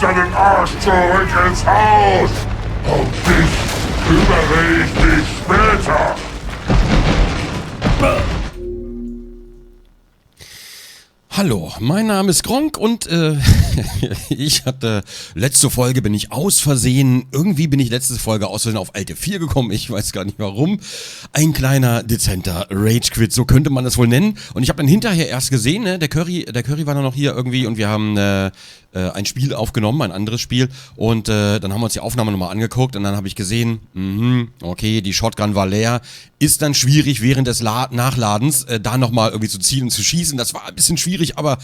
deinen Arsch zurück ins Haus! Um dich kümmere ich mich später! Hallo, mein Name ist Gronkh und letzte Folge bin ich aus Versehen auf Alte 4 gekommen, ich weiß gar nicht warum. Ein kleiner, dezenter Rage-Quit, so könnte man das wohl nennen. Und ich habe dann hinterher erst gesehen, ne, der Curry war dann noch hier irgendwie und wir haben ein Spiel aufgenommen, ein anderes Spiel. Und dann haben wir uns die Aufnahme nochmal angeguckt und dann habe ich gesehen, okay, die Shotgun war leer. Ist dann schwierig während des Nachladens da nochmal irgendwie zu zielen und zu schießen. Das war ein bisschen schwierig, aber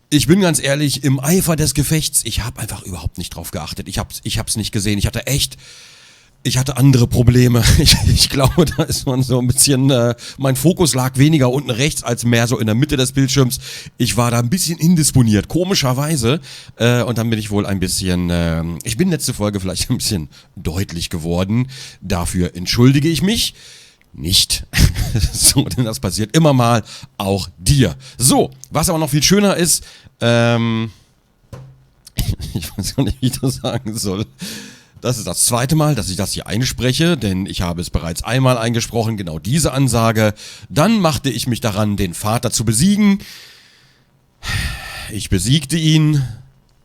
ich bin ganz ehrlich, im Eifer des Gefechts, ich habe einfach überhaupt nicht drauf geachtet. Ich hab's nicht gesehen. Ich hatte andere Probleme. Ich glaube, da ist man so ein bisschen, mein Fokus lag weniger unten rechts als mehr so in der Mitte des Bildschirms. Ich war da ein bisschen indisponiert, komischerweise. Und dann bin ich wohl ein bisschen, ich bin letzte Folge vielleicht ein bisschen deutlich geworden. Dafür entschuldige ich mich. Nicht. So, denn das passiert immer mal auch dir. So, was aber noch viel schöner ist, ich weiß gar nicht, wie ich das sagen soll. Das ist das zweite Mal, dass ich das hier einspreche, denn ich habe es bereits einmal eingesprochen, genau diese Ansage. Dann machte ich mich daran, den Vater zu besiegen. Ich besiegte ihn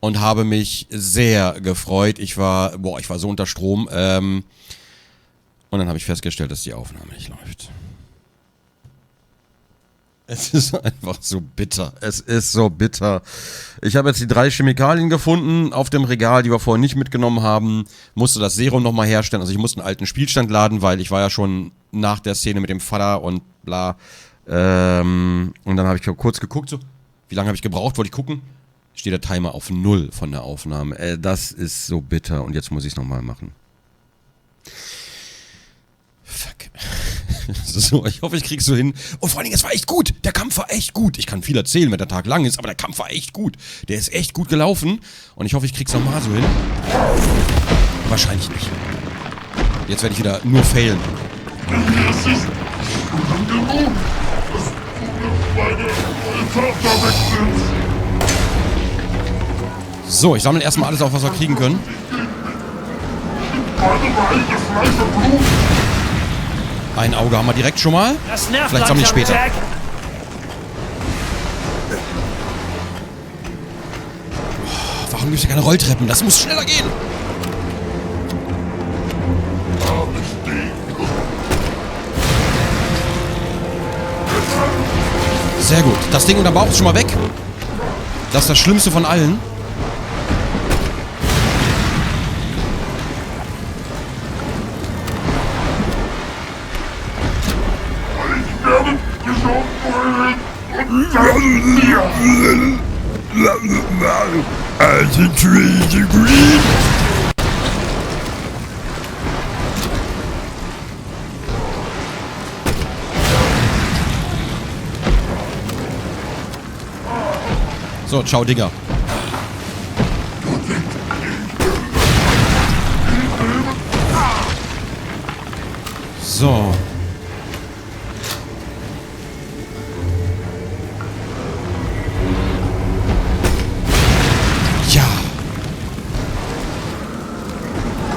und habe mich sehr gefreut. Ich war so unter Strom. Und dann habe ich festgestellt, dass die Aufnahme nicht läuft. Es ist einfach so bitter. Es ist so bitter. Ich habe jetzt die 3 Chemikalien gefunden auf dem Regal, die wir vorher nicht mitgenommen haben. Musste das Serum nochmal herstellen. Also ich musste einen alten Spielstand laden, weil ich war ja schon nach der Szene mit dem Vater und bla. Und dann habe ich kurz geguckt, so. Wie lange habe ich gebraucht? Wollte ich gucken. Steht der Timer auf 0 von der Aufnahme. Das ist so bitter. Und jetzt muss ich es nochmal machen. Fuck. So, ich hoffe, ich krieg's so hin. Und vor allen Dingen, es war echt gut. Der Kampf war echt gut. Ich kann viel erzählen, wenn der Tag lang ist, aber der Kampf war echt gut. Der ist echt gut gelaufen. Und ich hoffe, ich krieg's nochmal so hin. Wahrscheinlich nicht. Jetzt werde ich wieder nur failen. Es ist genug, dass meine Tochter weg sind. So, ich sammle erstmal alles auf, was wir kriegen können. Meine Beine, Fleisch und Blut. Ein Auge haben wir direkt schon mal. Das nervt Vielleicht sammle ich langsam, später. Jack. Warum gibt es keine Rolltreppen? Das muss schneller gehen. Sehr gut. Das Ding unter Bauch ist schon mal weg. Das ist das Schlimmste von allen. So, ciao, Digga. So. Ja.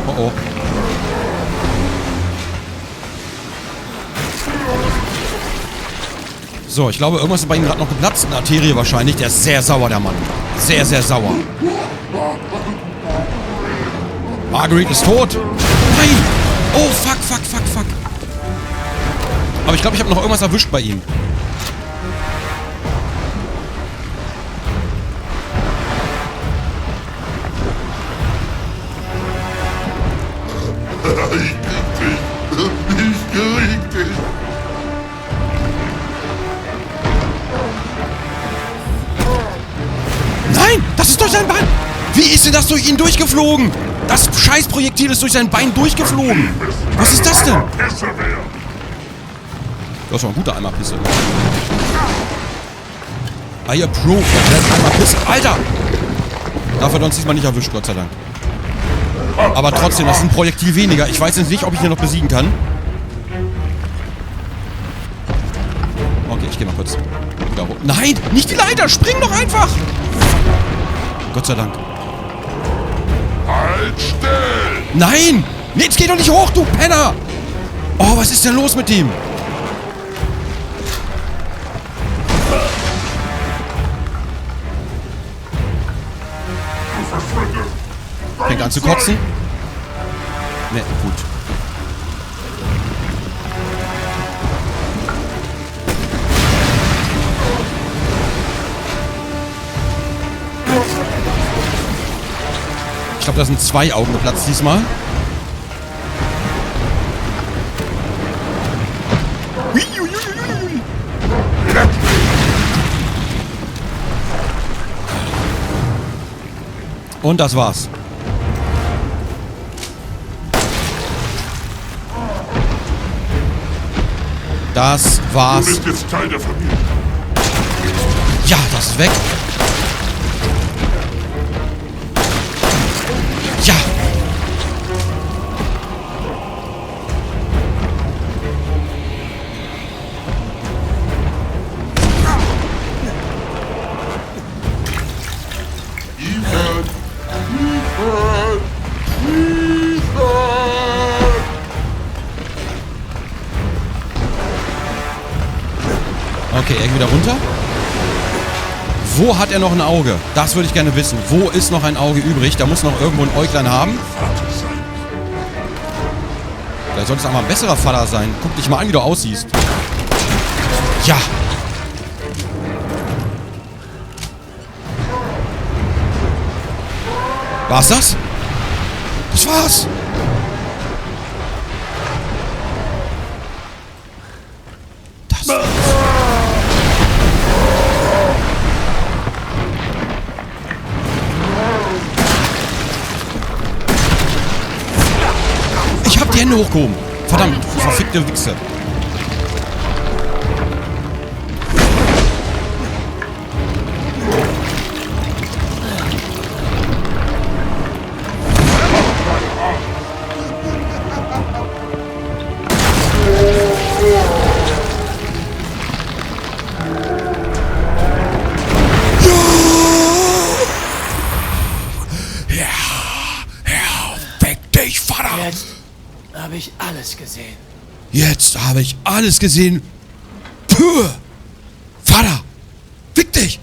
Oh oh. So, ich glaube, irgendwas ist bei ihm gerade noch geplatzt. Eine Arterie wahrscheinlich. Der ist sehr sauer, der Mann. Sehr, sehr sauer. Marguerite ist tot. Nein! Oh, fuck. Aber ich glaube, ich habe noch irgendwas erwischt bei ihm. Ich krieg dich. Nein! Das ist durch sein Bein! Wie ist denn das durch ihn durchgeflogen? Das Scheißprojektil ist durch sein Bein durchgeflogen. Was ist das denn? Das ist doch ein guter Eimer Pisse. I approve. Der ist Eimer Pisse. Alter! Dafür hat er uns diesmal nicht erwischt, Gott sei Dank. Aber trotzdem, das ist ein Projektil weniger. Ich weiß jetzt nicht, ob ich ihn noch besiegen kann. Okay, ich gehe mal kurz wieder hoch. Nein, nicht die Leiter! Spring doch einfach! Gott sei Dank. Halt still! Nein! Nee, jetzt geh doch nicht hoch, du Penner! Oh, was ist denn los mit ihm? Verschwinde! Fängt an zu kotzen. Ne, gut. Ich glaube, da sind 2 Augen geplatzt diesmal. Und das war's. Das Du war's. bist jetzt Teil der Familie. Ja, das ist weg. Ja. Ethan! Ethan! Ethan! Okay, er geht wieder runter. Wo hat er noch ein Auge? Das würde ich gerne wissen. Wo ist noch ein Auge übrig? Da muss noch irgendwo ein Äuglein haben. Da soll es aber ein besserer Vater sein. Guck dich mal an, wie du aussiehst. Ja. War's das? Das war's. Das war's. Ich hab die Hände hochgehoben. Verdammt, verfickte Wichse. Jetzt habe ich alles gesehen. Jetzt habe ich alles gesehen. Puh. Vater, fick dich!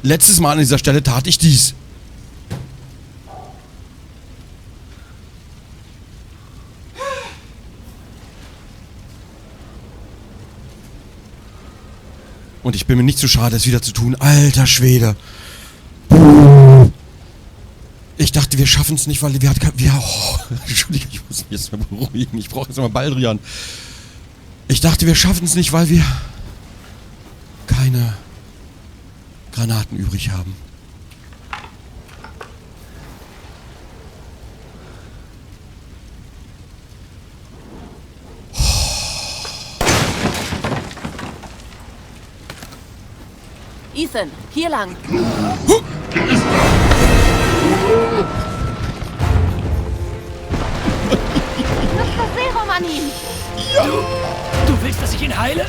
Letztes Mal an dieser Stelle tat ich dies. Und ich bin mir nicht zu schade, es wieder zu tun. Alter Schwede. Ich dachte, wir schaffen es nicht, weil wir hatten... Entschuldigung, ich muss mich jetzt mal beruhigen. Ich brauche jetzt mal Baldrian. Ich dachte, wir schaffen es nicht, weil wir keine Granaten übrig haben. Ethan, hier lang. Nutzt das Serum an ihn. Du willst, dass ich ihn heile?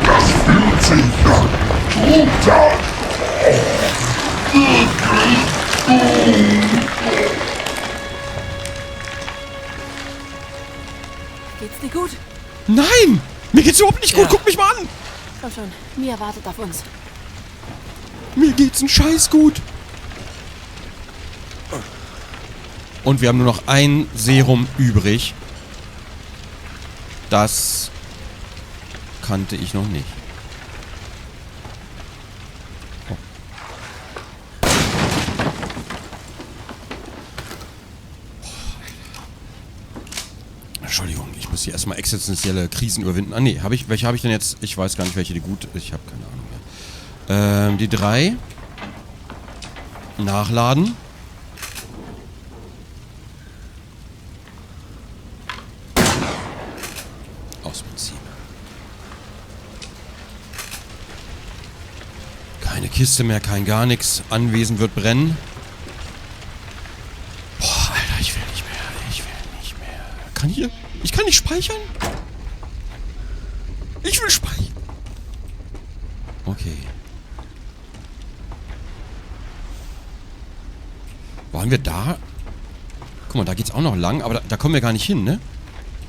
Das fühlt sich nach Tod an. Geht's dir gut? Nein! Mir geht's überhaupt nicht gut. Ja. Guck mich mal an! Komm schon, Mia wartet auf uns. Mir geht's ein Scheiß gut. Und wir haben nur noch ein Serum übrig. Das kannte ich noch nicht. Oh. Entschuldigung, ich muss hier erstmal existenzielle Krisen überwinden. Ah, nee, welche habe ich denn jetzt? Ich weiß gar nicht, welche die gut... Ich habe keine Ahnung mehr. Die 3. Nachladen. Aus Prinzip. Keine Kiste mehr, kein gar nichts. Anwesen wird brennen. Boah, Alter, ich will nicht mehr. Ich will nicht mehr. Ich kann nicht speichern? Ich will speichern. Okay. Waren wir da? Guck mal, da geht's auch noch lang, aber da kommen wir gar nicht hin, ne?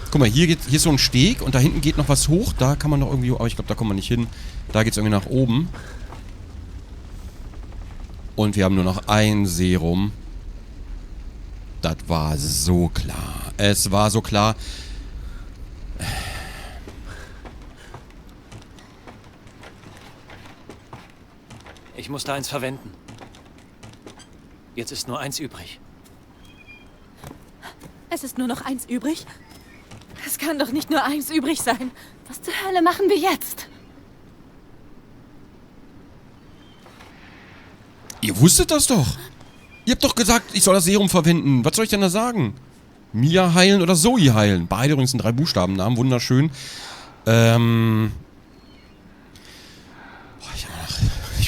Guck mal, hier ist so ein Steg und da hinten geht noch was hoch. Da kann man noch irgendwie... Aber ich glaube, da kommt man nicht hin. Da geht's irgendwie nach oben. Und wir haben nur noch ein Serum. Das war so klar. Es war so klar. Ich musste eins verwenden. Jetzt ist nur eins übrig. Es ist nur noch eins übrig? Es kann doch nicht nur eins übrig sein. Was zur Hölle machen wir jetzt? Ihr wusstet das doch. Ihr habt doch gesagt, ich soll das Serum verwenden. Was soll ich denn da sagen? Mia heilen oder Zoe heilen. Beide übrigens sind 3 Buchstabennamen. Wunderschön. Ich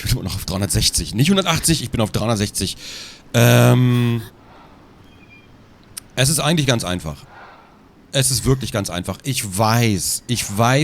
bin immer noch auf 360. Nicht 180, ich bin auf 360. Es ist eigentlich ganz einfach. Es ist wirklich ganz einfach. Ich weiß,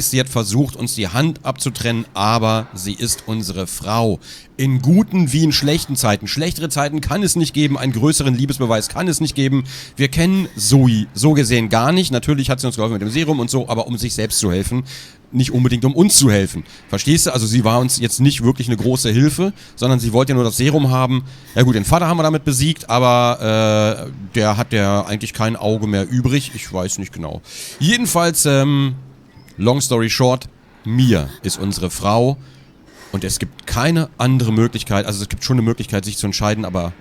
sie hat versucht, uns die Hand abzutrennen, aber sie ist unsere Frau. In guten wie in schlechten Zeiten. Schlechtere Zeiten kann es nicht geben, einen größeren Liebesbeweis kann es nicht geben. Wir kennen Zoe so gesehen gar nicht. Natürlich hat sie uns geholfen mit dem Serum und so, aber um sich selbst zu helfen. Nicht unbedingt um uns zu helfen. Verstehst du? Also sie war uns jetzt nicht wirklich eine große Hilfe, sondern sie wollte ja nur das Serum haben. Ja gut, den Vater haben wir damit besiegt, aber der hat ja eigentlich kein Auge mehr übrig. Ich weiß nicht genau. Jedenfalls, long story short, Mia ist unsere Frau und es gibt keine andere Möglichkeit, also es gibt schon eine Möglichkeit, sich zu entscheiden, aber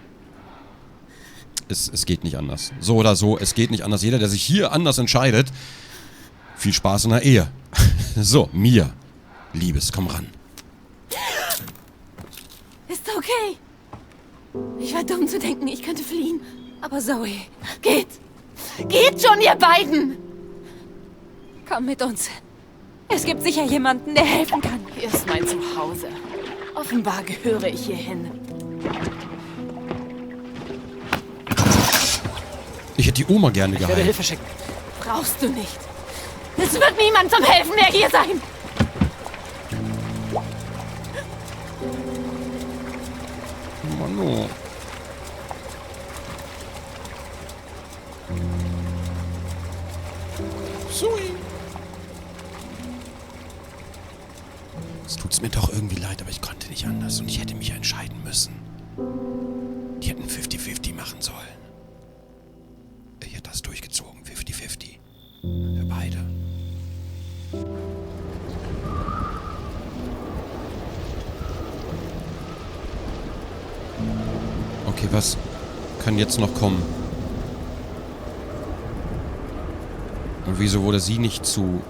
es geht nicht anders. So oder so, es geht nicht anders. Jeder, der sich hier anders entscheidet, viel Spaß in der Ehe. So, Mia. Liebes, komm ran. Ist okay. Ich war dumm zu denken, ich könnte fliehen. Aber Zoe, geht. Geht schon, ihr beiden. Komm mit uns. Es gibt sicher jemanden, der helfen kann. Hier ist mein Zuhause. Offenbar gehöre ich hier hin. Ich hätte die Oma gerne Ich werde geheilt. Hilfe schicken. Brauchst du nicht. Es wird niemand zum Helfen mehr hier sein. Mano. Zoe. Es tut's mir doch irgendwie leid, aber ich konnte nicht anders und ich hätte mich entscheiden müssen. Die hätten 50-50 machen sollen. Ich hätte das durchgezogen, 50-50. Für beide. Okay, was kann jetzt noch kommen? Und wieso wurde sie nicht zu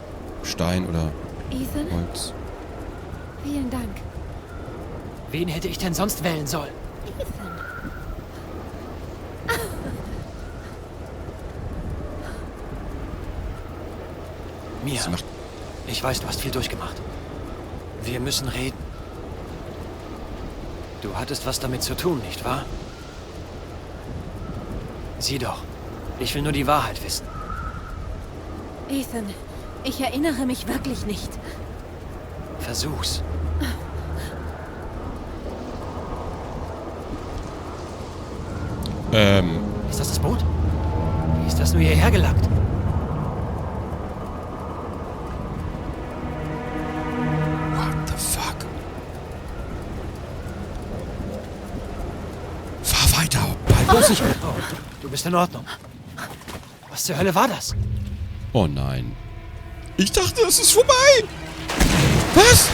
Stein oder Ethan, Holz? vielen Dank. Wen hätte ich denn sonst wählen sollen? Mia, Sie macht ich weiß, du hast viel durchgemacht. Wir müssen reden. Du hattest was damit zu tun, nicht wahr? Sieh doch, ich will nur die Wahrheit wissen. Ethan, ich erinnere mich wirklich nicht. Versuch's. Ist das Boot? Wie ist das nur hierher gelackt? What the fuck? Fahr weiter, bleib bloß nicht. Oh, du bist in Ordnung. Was zur Hölle war das? Oh nein. Ich dachte, es ist vorbei. Was?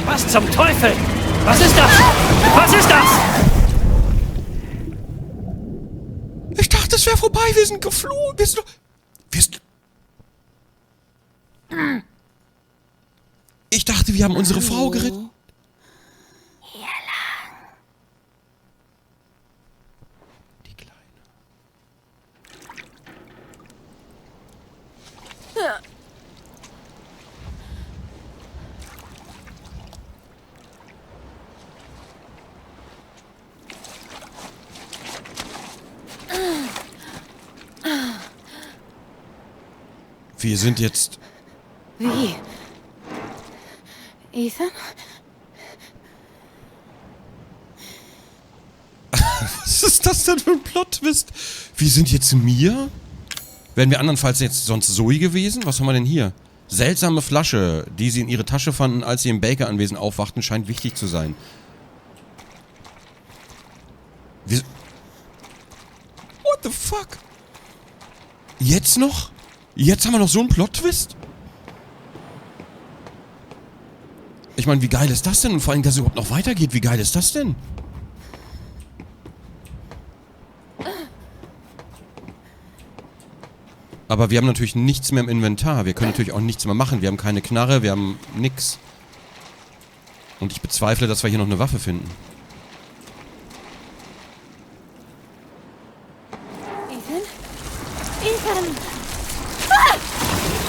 Was zum Teufel? Was ist das? Was ist das? Ich dachte, es wäre vorbei. Wir sind geflogen. Wir sind... Ich dachte, wir haben unsere Frau geritten. Die Kleine. Wir sind jetzt... Wie? Ethan? Was ist das denn für ein Plot-Twist? Wir sind jetzt Mia? Wären wir andernfalls jetzt sonst Zoe gewesen? Was haben wir denn hier? Seltsame Flasche, die sie in ihre Tasche fanden, als sie im Baker-Anwesen aufwachten, scheint wichtig zu sein. What the fuck? Jetzt noch? Jetzt haben wir noch so einen Plot-Twist? Ich meine, wie geil ist das denn? Und vor allem, dass es überhaupt noch weitergeht. Wie geil ist das denn? Aber wir haben natürlich nichts mehr im Inventar. Wir können natürlich auch nichts mehr machen. Wir haben keine Knarre, wir haben nix. Und ich bezweifle, dass wir hier noch eine Waffe finden. Ethan? Ethan! Ah!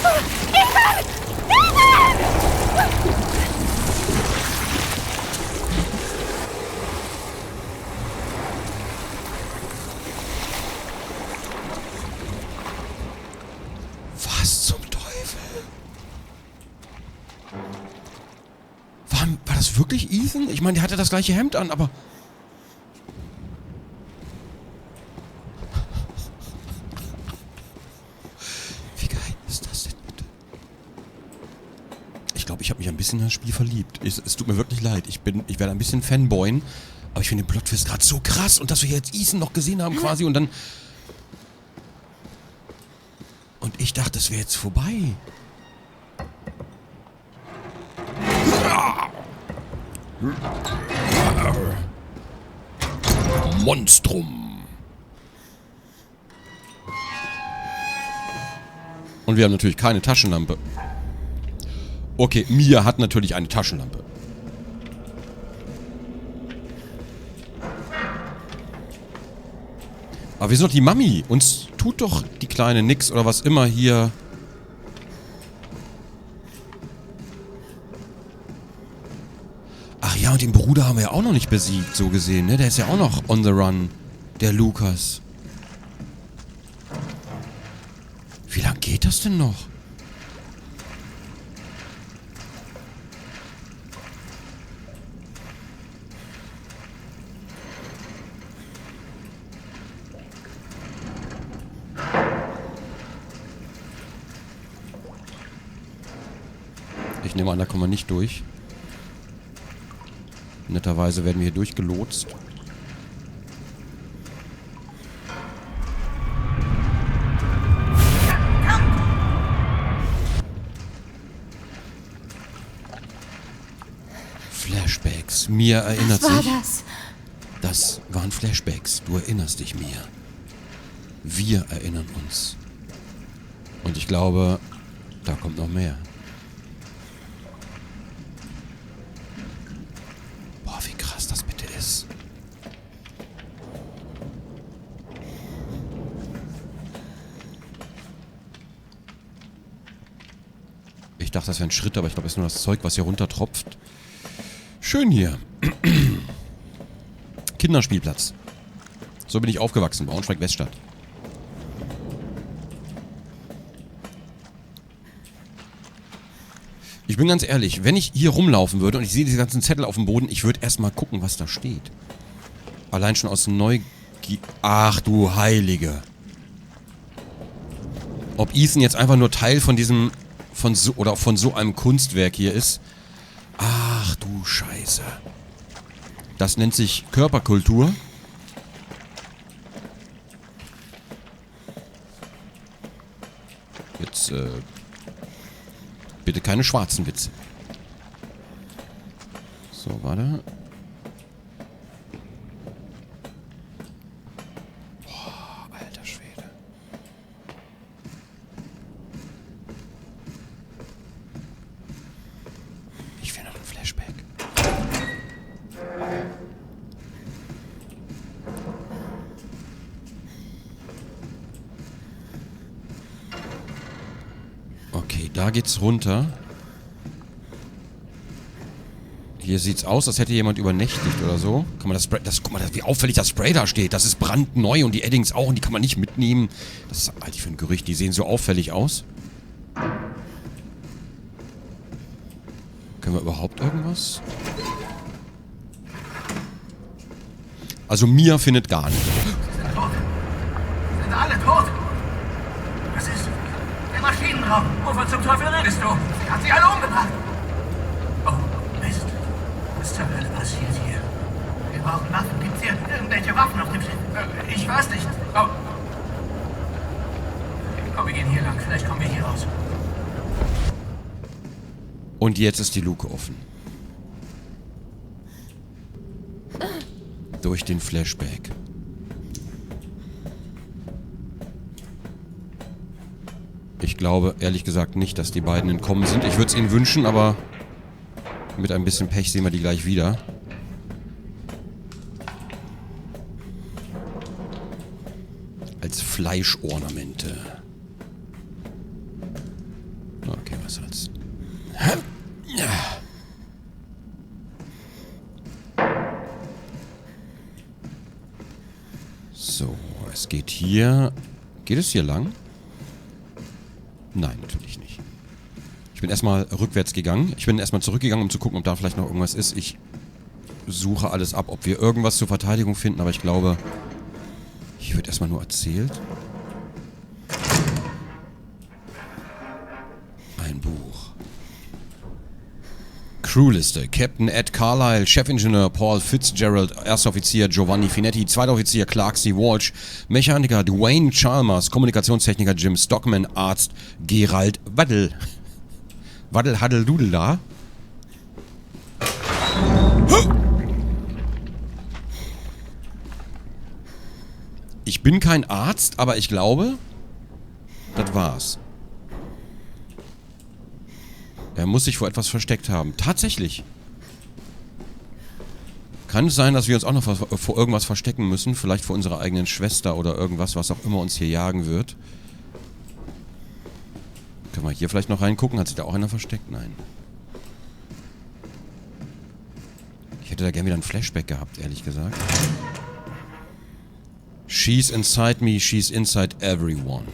Ah! Ethan! Ethan! Was zum Teufel? War das wirklich Ethan? Ich meine, der hatte das gleiche Hemd an, aber... Wie geil ist das denn bitte? Ich glaube, ich habe mich ein bisschen in das Spiel verliebt. Es tut mir wirklich leid. Ich werde ein bisschen Fanboyen, aber ich finde den Plot-Twist gerade so krass und dass wir jetzt Ethan noch gesehen haben quasi und dann... Und ich dachte, das wäre jetzt vorbei. Monstrum. Und wir haben natürlich keine Taschenlampe. Okay, Mia hat natürlich eine Taschenlampe. Aber wir sind doch die Mami. Uns tut doch die Kleine nix oder was immer hier. Ach ja, und den Bruder haben wir ja auch noch nicht besiegt, so gesehen, ne? Der ist ja auch noch on the run. Der Lukas. Wie lange geht das denn noch? Ich nehme an, da kommen wir nicht durch. Netterweise werden wir hier durchgelotst. Flashbacks. Mia erinnert Was war sich. das? Das waren Flashbacks. Du erinnerst dich, Mia. Wir erinnern uns. Und ich glaube, da kommt noch mehr. Boah, wie krass das bitte ist. Ich dachte, das wäre ein Schritt, aber ich glaube, es ist nur das Zeug, was hier runtertropft. Schön hier. Kinderspielplatz. So bin ich aufgewachsen, Braunschweig-Weststadt. Ich bin ganz ehrlich, wenn ich hier rumlaufen würde und ich sehe diese ganzen Zettel auf dem Boden, ich würde erstmal gucken, was da steht. Allein schon aus Neugier... Ach du Heilige. Ob Ethan jetzt einfach nur Teil von diesem... von so einem Kunstwerk hier ist. Ach du Scheiße. Das nennt sich Körperkultur. Jetzt, bitte keine schwarzen Witze. So, warte. Boah, alter Schwede. Ich will noch ein Flashback. Okay, da geht's runter. Hier sieht's aus, als hätte jemand übernächtigt oder so. Kann man das Spray... guck mal, wie auffällig das Spray da steht. Das ist brandneu und die Eddings auch und die kann man nicht mitnehmen. Das ist eigentlich für ein Gerücht. Die sehen so auffällig aus. Können wir überhaupt irgendwas? Also Mia findet gar nicht. Sind alle tot? Was ist? Der Maschinenraum. Wovon zum Teufel redest du? Sie hat sie alle umgebracht. Oh, Mist. Was zur Hölle passiert hier? Wir brauchen Waffen. Gibt's hier irgendwelche Waffen auf dem Schiff? Ich weiß nicht. Oh. Komm, wir gehen hier lang. Vielleicht kommen wir hier raus. Und jetzt ist die Luke offen. Durch den Flashback. Ich glaube, ehrlich gesagt, nicht, dass die beiden entkommen sind. Ich würde es ihnen wünschen, aber mit ein bisschen Pech sehen wir die gleich wieder. Als Fleischornamente. Okay, was soll's. So, es geht hier... Geht es hier lang? Nein, natürlich nicht. Ich bin erstmal rückwärts gegangen. Ich bin erstmal zurückgegangen, um zu gucken, ob da vielleicht noch irgendwas ist. Ich suche alles ab, ob wir irgendwas zur Verteidigung finden, aber ich glaube, hier wird erstmal nur erzählt. Ein Buch. Crewliste. Captain Ed Carlyle, Chefingenieur Paul Fitzgerald, Erster Offizier Giovanni Finetti, Zweiter Offizier Clark C. Walsh, Mechaniker Dwayne Chalmers, Kommunikationstechniker Jim Stockman, Arzt Gerald Waddel. Waddel, Haddel, Dudel da. Ich bin kein Arzt, aber ich glaube, das war's. Er muss sich vor etwas versteckt haben. Tatsächlich. Kann es sein, dass wir uns auch noch vor irgendwas verstecken müssen? Vielleicht vor unserer eigenen Schwester oder irgendwas, was auch immer uns hier jagen wird. Können wir hier vielleicht noch reingucken? Hat sich da auch einer versteckt? Nein. Ich hätte da gerne wieder ein Flashback gehabt, ehrlich gesagt. She's inside me, she's inside everyone.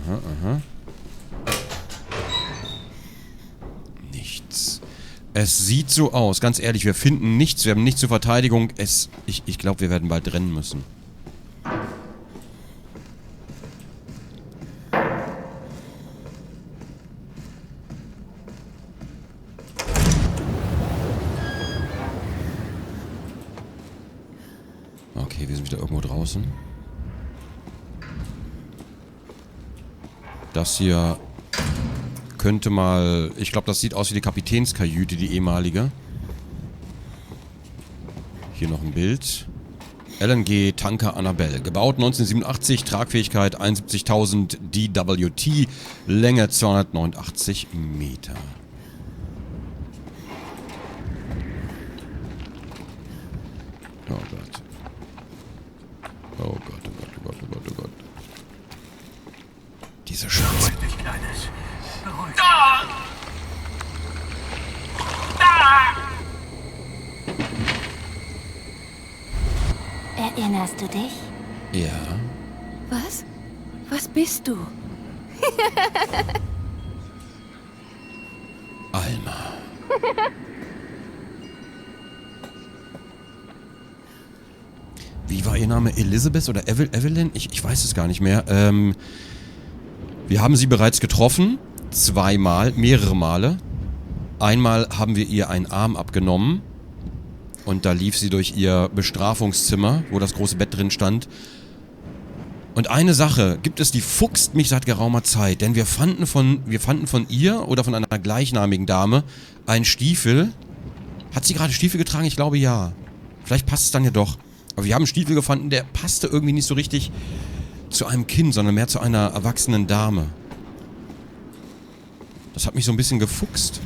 Aha. Nichts. Es sieht so aus, ganz ehrlich, wir finden nichts, wir haben nichts zur Verteidigung. Ich glaube, wir werden bald rennen müssen. Okay, wir sind wieder irgendwo draußen. Das hier könnte mal... Ich glaube, das sieht aus wie die Kapitänskajüte, die ehemalige. Hier noch ein Bild. LNG Tanker Annabelle. Gebaut 1987, Tragfähigkeit 71.000 DWT, Länge 289 Meter. Oh Gott. Oh Gott, oh Gott, oh Gott, oh Gott, oh Gott. Diese Schwarze. Beruhig dich, Kleines. Beruhig dich. Da! Erinnerst du dich? Ja. Was? Was bist du? Alma. Wie war ihr Name? Elizabeth oder Evelyn? Ich weiß es gar nicht mehr. Wir haben sie bereits getroffen. Zweimal, mehrere Male. Einmal haben wir ihr einen Arm abgenommen. Und da lief sie durch ihr Bestrafungszimmer, wo das große Bett drin stand. Und eine Sache gibt es, die fuchst mich seit geraumer Zeit. Denn wir fanden von ihr oder von einer gleichnamigen Dame einen Stiefel. Hat sie gerade Stiefel getragen? Ich glaube ja. Vielleicht passt es dann ja doch. Aber wir haben einen Stiefel gefunden, der passte irgendwie nicht so richtig zu einem Kind, sondern mehr zu einer erwachsenen Dame. Das hat mich so ein bisschen gefuchst.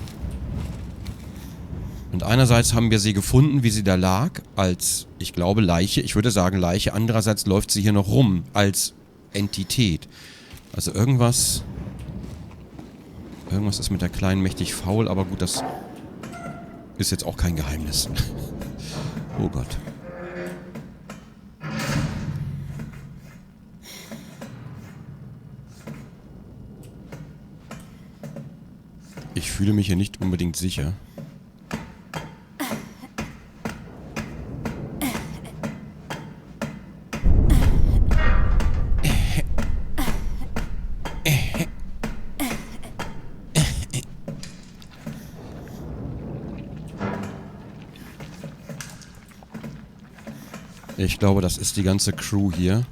Und einerseits haben wir sie gefunden, wie sie da lag, als, ich glaube, Leiche. Ich würde sagen Leiche. Andererseits läuft sie hier noch rum, als Entität. Also irgendwas ist mit der Kleinen mächtig faul, aber gut, das ist jetzt auch kein Geheimnis. Oh Gott. Ich fühle mich hier nicht unbedingt sicher. Ich glaube, das ist die ganze Crew hier.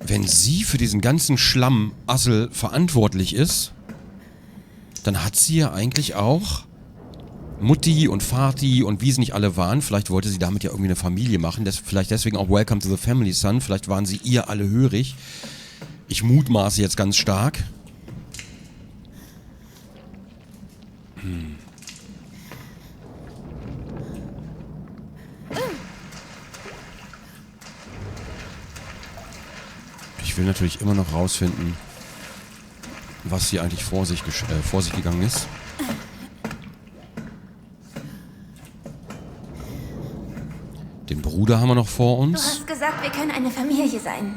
Wenn sie für diesen ganzen Schlamassel verantwortlich ist, dann hat sie ja eigentlich auch Mutti und Vati und wie sie nicht alle waren. Vielleicht wollte sie damit ja irgendwie eine Familie machen. Vielleicht deswegen auch Welcome to the Family, Son. Vielleicht waren sie ihr alle hörig. Ich mutmaße jetzt ganz stark. Ich will natürlich immer noch rausfinden, was hier eigentlich vor sich gegangen ist. Den Bruder haben wir noch vor Du uns. hast gesagt, wir können eine Familie sein.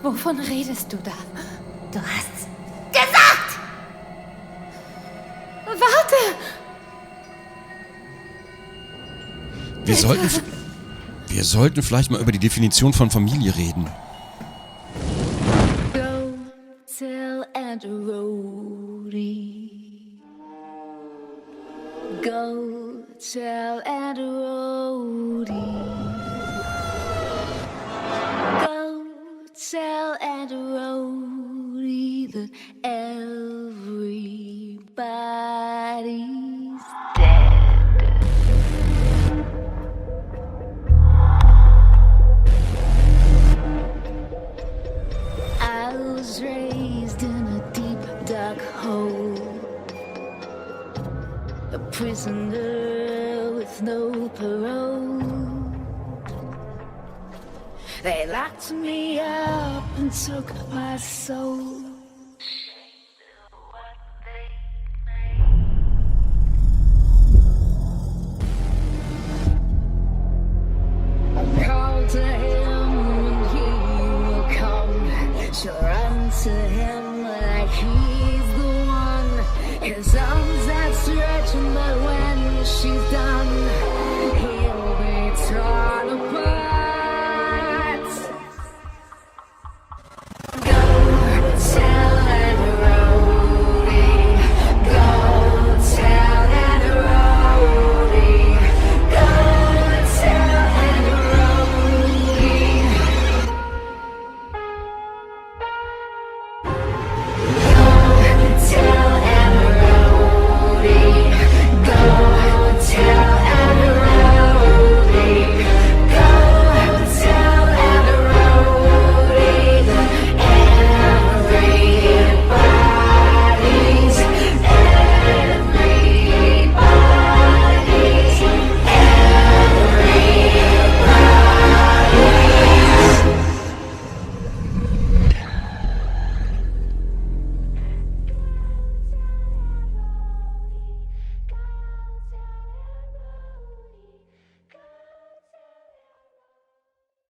Wovon redest du da? Du hast's gesagt! Warte! Wir sollten vielleicht mal über die Definition von Familie reden. Go tell Aunt Rhodey. Go tell Aunt Rhodey. Go tell Aunt Rhodey that everybody's dead. I was raised in a deep, dark hole, a prisoner with no parole. They locked me up and took my soul. Call to him and he will come. She'll run to him like he's the one. His arms outstretched, but when she's done,